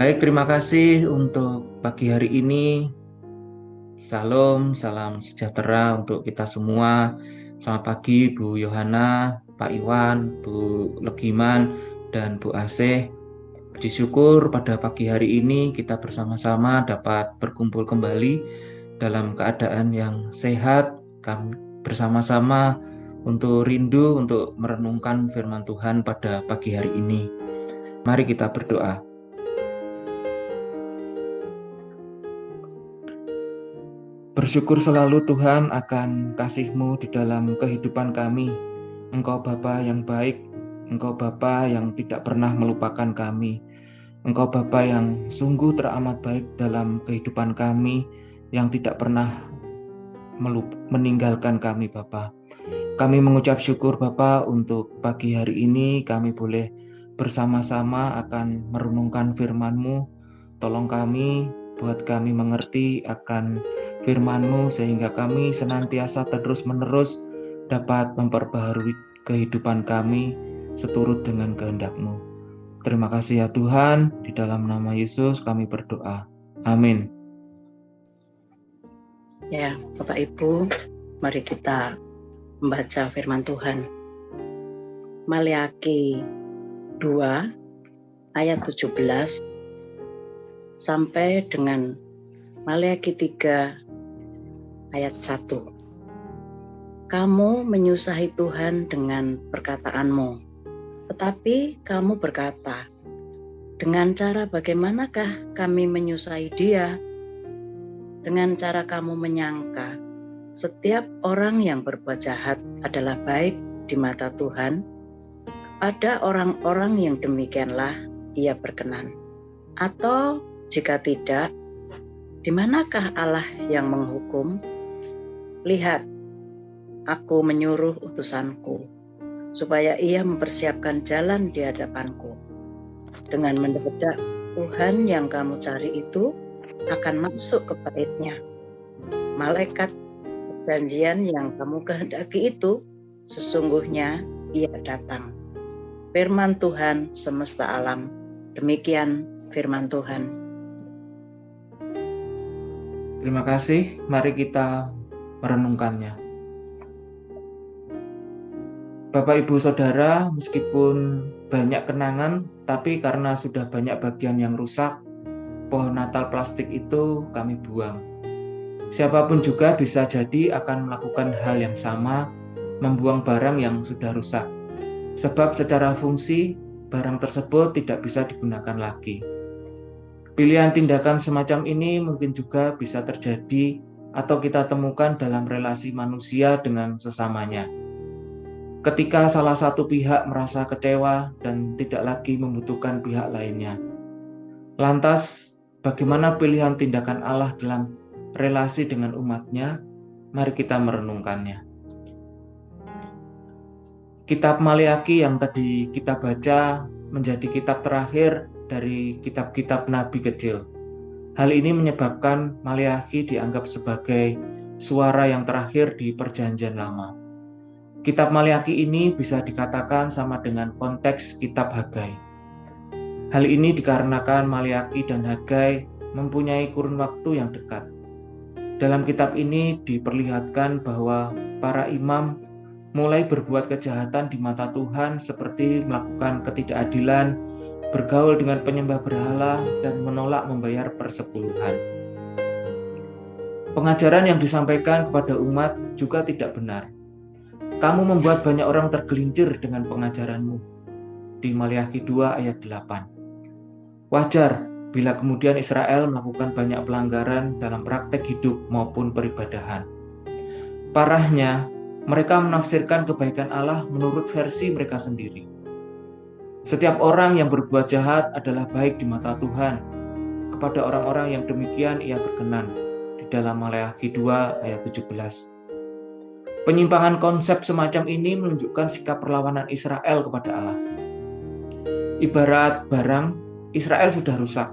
Baik, terima kasih untuk pagi hari ini. Salam, salam sejahtera untuk kita semua. Selamat pagi Bu Yohana, Pak Iwan, Bu Legiman, dan Bu Asih. Puji syukur pada pagi hari ini kita bersama-sama dapat berkumpul kembali dalam keadaan yang sehat. Kami bersama-sama untuk rindu untuk merenungkan firman Tuhan pada pagi hari ini. Mari kita berdoa. Bersyukur selalu Tuhan akan kasih-Mu di dalam kehidupan kami. Engkau Bapa yang baik, Engkau Bapa yang tidak pernah melupakan kami. Engkau Bapa yang sungguh teramat baik dalam kehidupan kami, yang tidak pernah meninggalkan kami Bapa. Kami mengucap syukur Bapa untuk pagi hari ini kami boleh bersama-sama akan merenungkan firman-Mu. Tolong kami, buat kami mengerti akan firman-Mu sehingga kami senantiasa terus-menerus dapat memperbaharui kehidupan kami seturut dengan kehendak-Mu. Terima kasih ya Tuhan, di dalam nama Yesus kami berdoa. Amin. Ya, Bapak Ibu, mari kita membaca firman Tuhan. Maleakhi 2 ayat 17 sampai dengan Maleakhi 3 ayat 1. Kamu menyusahi Tuhan dengan perkataanmu, tetapi kamu berkata, dengan cara bagaimanakah kami menyusahi Dia? Dengan cara kamu menyangka setiap orang yang berbuat jahat adalah baik di mata Tuhan, kepada orang-orang yang demikianlah Ia berkenan. Atau jika tidak, di manakah Allah yang menghukum? Lihat, aku menyuruh utusanku, supaya ia mempersiapkan jalan di hadapanku. Dengan mendadak Tuhan yang kamu cari itu akan masuk ke baitnya. Malaikat perjanjian yang kamu kehendaki itu, sesungguhnya ia datang. Firman Tuhan semesta alam. Demikian firman Tuhan. Terima kasih, mari kita merenungkannya. Bapak, Ibu, Saudara, meskipun banyak kenangan, tapi karena sudah banyak bagian yang rusak, pohon Natal plastik itu kami buang. Siapapun juga bisa jadi akan melakukan hal yang sama, membuang barang yang sudah rusak. Sebab secara fungsi, barang tersebut tidak bisa digunakan lagi. Pilihan tindakan semacam ini mungkin juga bisa terjadi atau kita temukan dalam relasi manusia dengan sesamanya. Ketika salah satu pihak merasa kecewa dan tidak lagi membutuhkan pihak lainnya. Lantas, bagaimana pilihan tindakan Allah dalam relasi dengan umatnya? Mari kita merenungkannya. Kitab Maleakhi yang tadi kita baca menjadi kitab terakhir dari kitab-kitab nabi kecil. Hal ini menyebabkan Maleakhi dianggap sebagai suara yang terakhir di Perjanjian Lama. Kitab Maleakhi ini bisa dikatakan sama dengan konteks kitab Hagai. Hal ini dikarenakan Maleakhi dan Hagai mempunyai kurun waktu yang dekat. Dalam kitab ini diperlihatkan bahwa para imam mulai berbuat kejahatan di mata Tuhan seperti melakukan ketidakadilan, bergaul dengan penyembah berhala, dan menolak membayar persepuluhan. Pengajaran yang disampaikan kepada umat juga tidak benar. Kamu membuat banyak orang tergelincir dengan pengajaranmu. Di Maleakhi 2 ayat 8. Wajar bila kemudian Israel melakukan banyak pelanggaran dalam praktek hidup maupun peribadahan. Parahnya, mereka menafsirkan kebaikan Allah menurut versi mereka sendiri. Setiap orang yang berbuat jahat adalah baik di mata Tuhan. Kepada orang-orang yang demikian ia berkenan. Di dalam Maleakhi 2 ayat 17. Penyimpangan konsep semacam ini menunjukkan sikap perlawanan Israel kepada Allah. Ibarat barang, Israel sudah rusak.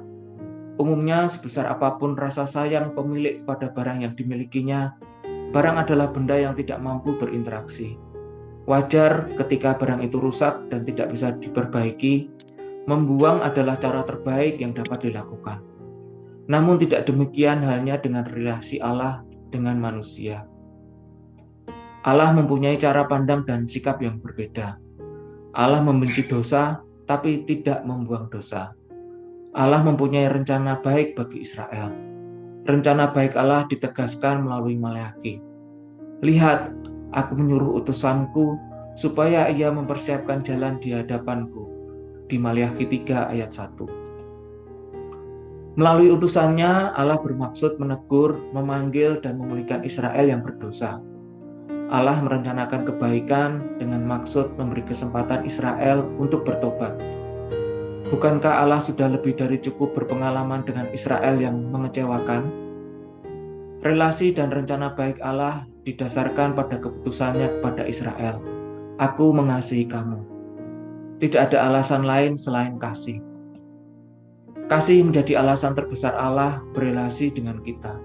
Umumnya sebesar apapun rasa sayang pemilik pada barang yang dimilikinya, barang adalah benda yang tidak mampu berinteraksi. Wajar ketika barang itu rusak dan tidak bisa diperbaiki, Membuang adalah cara terbaik yang dapat dilakukan. Namun tidak demikian halnya dengan relasi Allah dengan manusia. Allah mempunyai cara pandang dan sikap yang berbeda. Allah membenci dosa, tapi tidak membuang dosa. Allah mempunyai rencana baik bagi Israel. Rencana baik Allah ditegaskan melalui Maleakhi. Lihat, aku menyuruh utusanku supaya ia mempersiapkan jalan di hadapanku. Di Maleakhi 3 ayat 1. Melalui utusannya, Allah bermaksud menegur, memanggil, dan memulihkan Israel yang berdosa. Allah merencanakan kebaikan dengan maksud memberi kesempatan Israel untuk bertobat. Bukankah Allah sudah lebih dari cukup berpengalaman dengan Israel yang mengecewakan? Relasi dan rencana baik Allah didasarkan pada keputusannya kepada Israel. Aku mengasihi kamu. Tidak ada alasan lain selain kasih. Kasih menjadi alasan terbesar Allah berelasi dengan kita.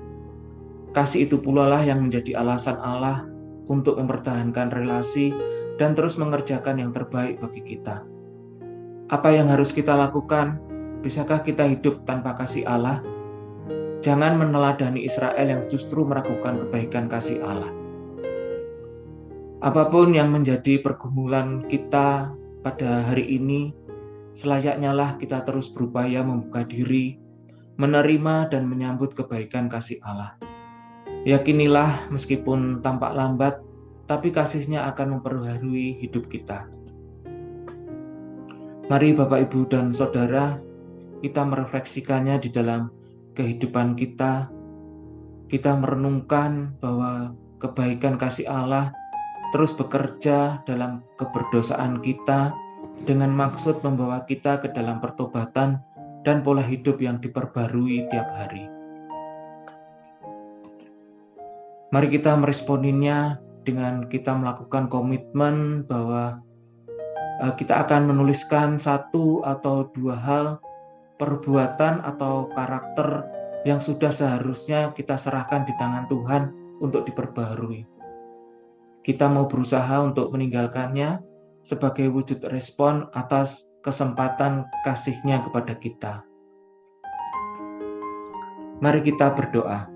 Kasih itu pula lah yang menjadi alasan Allah untuk mempertahankan relasi dan terus mengerjakan yang terbaik bagi kita. Apa yang harus kita lakukan? Bisakah kita hidup tanpa kasih Allah? Jangan meneladani Israel yang justru meragukan kebaikan kasih Allah. Apapun yang menjadi pergumulan kita pada hari ini, selayaknya lah kita terus berupaya membuka diri, menerima dan menyambut kebaikan kasih Allah. Yakinilah meskipun tampak lambat, tapi kasih-Nya akan memperbaharui hidup kita. Mari Bapak, Ibu, dan Saudara, kita merefleksikannya di dalam kehidupan kita. Kita merenungkan bahwa kebaikan kasih Allah terus bekerja dalam keberdosaan kita dengan maksud membawa kita ke dalam pertobatan dan pola hidup yang diperbarui tiap hari. Mari kita meresponinya dengan kita melakukan komitmen bahwa kita akan menuliskan 1 atau 2 hal, perbuatan atau karakter yang sudah seharusnya kita serahkan di tangan Tuhan untuk diperbarui. Kita mau berusaha untuk meninggalkannya sebagai wujud respon atas kesempatan kasih-Nya kepada kita. Mari kita berdoa.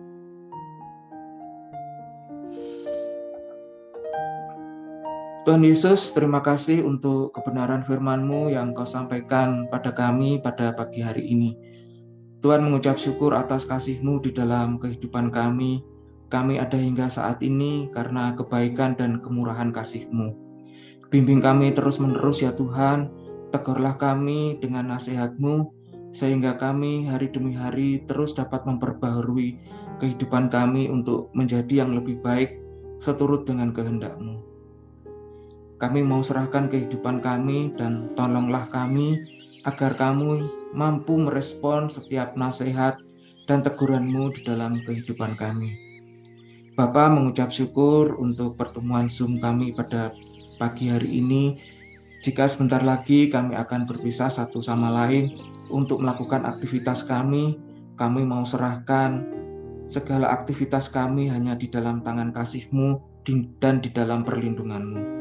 Tuhan Yesus, terima kasih untuk kebenaran firman-Mu yang Kau sampaikan pada kami pada pagi hari ini. Tuhan, mengucap syukur atas kasih-Mu di dalam kehidupan kami. Kami ada hingga saat ini karena kebaikan dan kemurahan kasih-Mu. Bimbing kami terus-menerus ya Tuhan, tegurlah kami dengan nasihat-Mu, sehingga kami hari demi hari terus dapat memperbaharui kehidupan kami untuk menjadi yang lebih baik seturut dengan kehendak-Mu. Kami mau serahkan kehidupan kami dan tolonglah kami agar kami mampu merespon setiap nasihat dan teguran-Mu di dalam kehidupan kami. Bapa, mengucap syukur untuk pertemuan Zoom kami pada pagi hari ini. Jika sebentar lagi kami akan berpisah satu sama lain untuk melakukan aktivitas kami mau serahkan segala aktivitas kami hanya di dalam tangan kasih-Mu dan di dalam perlindungan-Mu.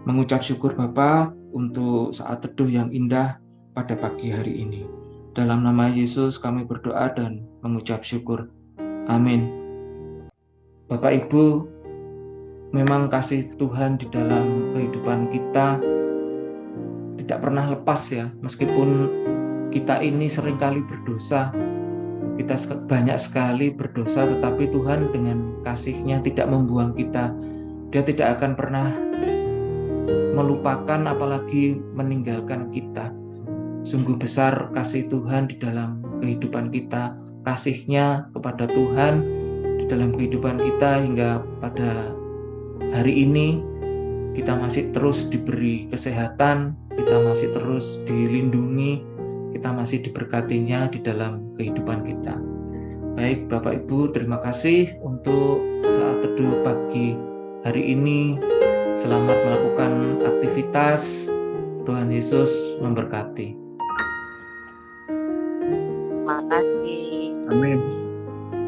Mengucap syukur Bapa untuk saat teduh yang indah pada pagi hari ini. Dalam nama Yesus kami berdoa dan mengucap syukur. Amin. Bapak Ibu, memang kasih Tuhan di dalam kehidupan kita tidak pernah lepas ya, meskipun kita ini seringkali berdosa, kita banyak sekali berdosa, tetapi Tuhan dengan kasih-Nya tidak membuang kita. Dia tidak akan pernah melupakan apalagi meninggalkan kita. Sungguh besar kasih Tuhan di dalam kehidupan kita, kasih-Nya kepada Tuhan di dalam kehidupan kita hingga pada hari ini kita masih terus diberi kesehatan, kita masih terus dilindungi, kita masih diberkati-Nya di dalam kehidupan kita. Baik Bapak Ibu, terima kasih untuk saat teduh pagi hari ini. Selamat melakukan aktivitas. Tuhan Yesus memberkati. Terima kasih. Amin.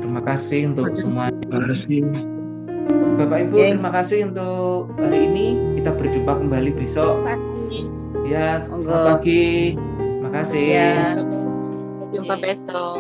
Terima kasih untuk semuanya. Terima kasih. Bapak Ibu, terima kasih untuk hari ini. Kita berjumpa kembali besok. Terima kasih. Ya, Monggo. selamat pagi. kasih. Ya, Sampai jumpa oke. besok.